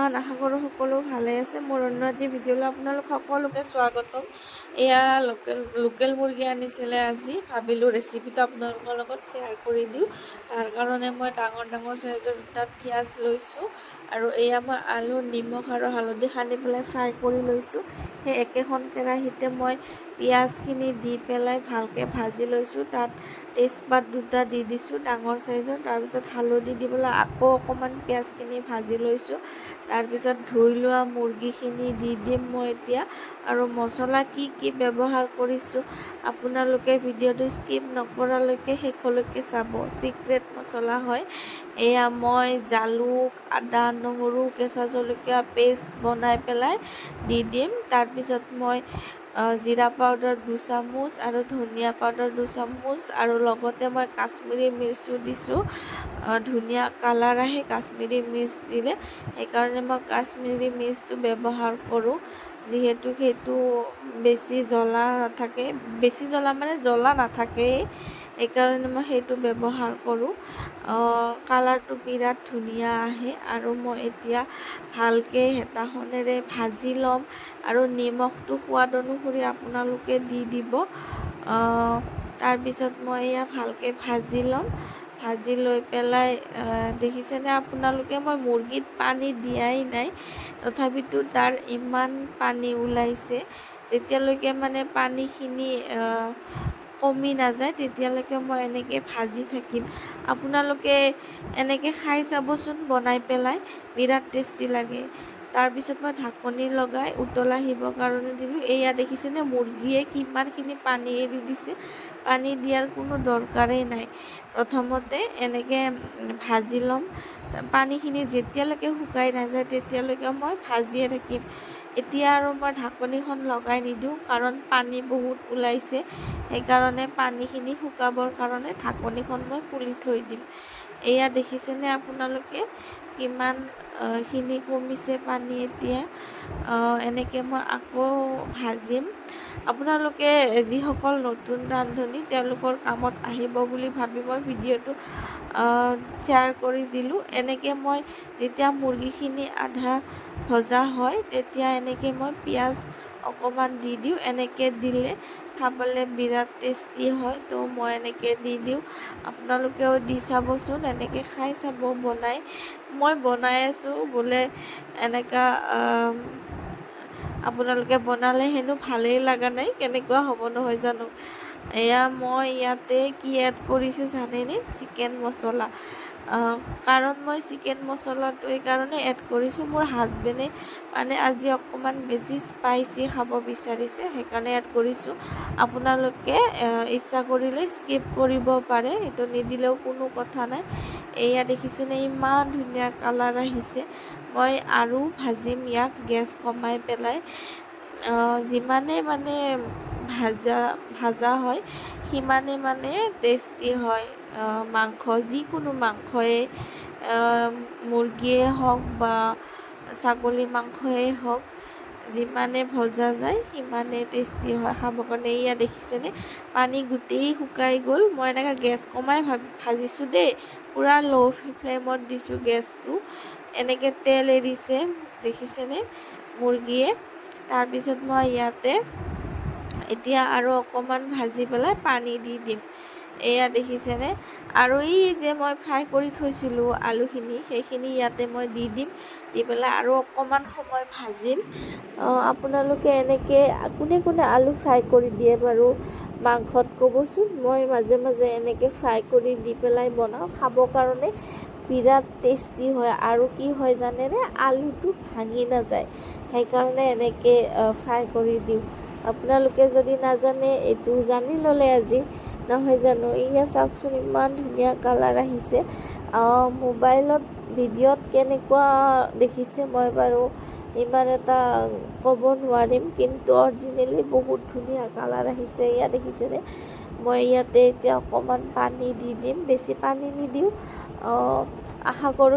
Everyone, আশা কৰোঁ সকলো ভালে আছে। মোৰ অন্য এটি ভিডিঅ'লৈ আপোনালোক সকলোকে স্বাগতম। এয়া লোকেল মুৰ্গী আনিছিলে আজি, ভাবিলোঁ ৰেচিপিটো আপোনালোকৰ লগত শ্বেয়াৰ কৰি দিওঁ। তাৰ কাৰণে মই ডাঙৰ চাইজৰ দুটা পিঁয়াজ লৈছোঁ আৰু এয়া মই আলু, নিমখ আৰু হালধি সানি পেলাই ফ্ৰাই কৰি লৈছোঁ। সেই একেখন কেৰাহীতে মই পিঁয়াজখিনি দি পেলাই ভালকৈ ভাজি লৈছোঁ। তাত তেজপাত দুটা দি দিছোঁ ডাঙৰ চাইজৰ। তাৰপিছত হালধি দি পেলাই আকৌ অকণমান পিঁয়াজখিনি ভাজি লৈছোঁ। তাৰপিছত ধুই লোৱা মুৰ্গীখিনি দি দিম মই এতিয়া। আৰু মছলা কি ব্যৱহাৰ কৰিছোঁ আপোনালোকে ভিডিঅ'টো স্কিপ নকৰালৈকে শেষলৈকে চাব। চিক্ৰেট মছলা হয় এয়া। মই জালুক, আদা, নহৰু, কেঁচা জলকীয়া পেষ্ট বনাই পেলাই দি দিম। তাৰপিছত মই জিৰা পাউডাৰ 2 চামুচ আৰু ধনিয়া পাউডাৰ 2 চামুচ আৰু লগতে মই কাশ্মীৰী মিৰ্চো দিছোঁ। ধুনীয়া কালাৰ আহে কাশ্মীৰী মিৰ্চ দিলে, সেইকাৰণে মই কাশ্মীৰী মিৰ্চটো ব্যৱহাৰ কৰোঁ। যিহেতু সেইটো বেছি জ্বলা নাথাকে, বেছি জ্বলা মানে জ্বলা নাথাকেই, সেইকাৰণে মই সেইটো ব্যৱহাৰ কৰোঁ। কালাৰটো বিৰাট ধুনীয়া আহে। আৰু মই এতিয়া ভালকৈ হেতাখনেৰে ভাজি ল'ম আৰু নিমখটো সোৱাদ অনুসৰি আপোনালোকে দি দিব। তাৰপিছত মই এয়া ভালকৈ ভাজি ল'ম। ভাজি লৈ পেলাই দেখিছেনে আপোনালোকে, মই মুৰ্গীত পানী দিয়াই নাই, তথাপিতো তাৰ ইমান পানী ওলাইছে। যেতিয়ালৈকে মানে পানীখিনি কমি নাযায় তেতিয়ালৈকে মই এনেকৈ ভাজি থাকিম। আপোনালোকে এনেকৈ খাই চাবচোন বনাই পেলাই, বিৰাট টেষ্টি লাগে। তাৰপিছত মই ঢাকনি লগাই উতল আহিবৰ কাৰণে দিলোঁ। এয়া দেখিছেনে মুৰ্গীয়ে কিমানখিনি পানী এৰি দিছে। পানী দিয়াৰ কোনো দৰকাৰেই নাই। প্ৰথমতে এনেকৈ ভাজি ল'ম। পানীখিনি যেতিয়ালৈকে শুকাই নাযায় তেতিয়ালৈকে মই ভাজিয়ে থাকিম। এতিয়া আৰু মই ঢাকনিখন লগাই নিদিওঁ, কাৰণ পানী বহুত ওলাইছে, সেইকাৰণে পানীখিনি শুকাবৰ কাৰণে ঢাকনিখন মই খুলি থৈ দিম। এয়া দেখিছেনে আপোনালোকে কিমানখিনি কমিছে পানী এতিয়া। এনেকৈ মই আকৌ ভাজিম। আপোনালোকে যিসকল নতুন ৰান্ধনী তেওঁলোকৰ কামত আহিব বুলি ভাবি মই ভিডিঅ'টো শ্বেয়াৰ কৰি দিলোঁ। এনেকৈ মই যেতিয়া মুৰ্গীখিনি আধা ভজা হয় তেতিয়া এনেকৈ মই পিঁয়াজ অকণমান দি দিওঁ। এনেকৈ দিলে খাবলৈ বিৰাট টেষ্টি হয়, তো মই এনেকৈ দি দিওঁ। আপোনালোকেও দি চাবচোন, এনেকৈ খাই চাব বনাই। মই বনাই আছোঁ বোলে এনেকুৱা আপোনালোকে বনালে হেনো ভালেই লগা নাই, কেনেকুৱা হ'ব নহয় জানো। এয়া মই ইয়াতে কি এড কৰিছোঁ জানেনে? চিকেন মছলা। কাৰণ মই চিকেন মছলাটো এইকাৰণে এড কৰিছোঁ, মোৰ হাজবেণ্ডে মানে আজি অকণমান বেছি স্পাইচি খাব বিচাৰিছে, সেইকাৰণে এড কৰিছোঁ। আপোনালোকে ইচ্ছা কৰিলে স্কিপ কৰিব পাৰে, সেইটো নিদিলেও কোনো কথা নাই। এয়া দেখিছেনে ইমান ধুনীয়া কালাৰ আহিছে। মই আৰু ভাজিম ইয়াক গেছ কমাই পেলাই। যিমানে মানে ভাজা হয় সিমানে মানে টেষ্টি হয় মাংস। যিকোনো মাংসই, মুৰ্গীয়ে হওক বা ছাগলী মাংসই হওক, যিমানে ভজা যায় সিমানে টেষ্টি হয় খাবৰ কাৰণে। এয়া দেখিছেনে পানী গোটেই শুকাই গ'ল। মই এনেকৈ গেছ কমাই ভাজিছোঁ দেই, পূৰা ল' ফ্লেমত দিছোঁ গেছটো। এনেকৈ তেল এৰিছে দেখিছেনে মুৰ্গীয়ে। তাৰপিছত মই ইয়াতে এতিয়া আৰু অকণমান ভাজি পেলাই পানী দি দিম। এয়া দেখিছেনে। আৰু এই যে মই ফ্ৰাই কৰি থৈছিলোঁ আলুখিনি, সেইখিনি ইয়াতে মই দি দিম। দি পেলাই আৰু অকণমান সময় ভাজিম। আপোনালোকে এনেকৈ কোনে আলু ফ্ৰাই কৰি দিয়ে বাৰু মাংসত ক'বচোন। মই মাজে এনেকৈ ফ্ৰাই কৰি দি পেলাই বনাওঁ, খাবৰ কাৰণে বিৰাট টেষ্টি হয়। আৰু কি হয় জানেনে, আলুটো ভাঙি নাযায়, সেইকাৰণে এনেকৈ ফ্ৰাই কৰি দিওঁ। আপোনালোকে যদি নাজানে এইটো জানি ল'লে আজি, নহয় জানো। এয়া চাওকচোন ইমান ধুনীয়া কালাৰ আহিছে। মোবাইলত ভিডিঅ'ত কেনেকুৱা দেখিছে মই বাৰু ইমান এটা ক'ব নোৱাৰিম, কিন্তু অৰিজিনেলি বহুত ধুনীয়া কালাৰ আহিছে। এয়া দেখিছেনে। মই ইয়াতে এতিয়া অকণমান পানী দি দিম, বেছি পানী নিদিওঁ। আশা কৰোঁ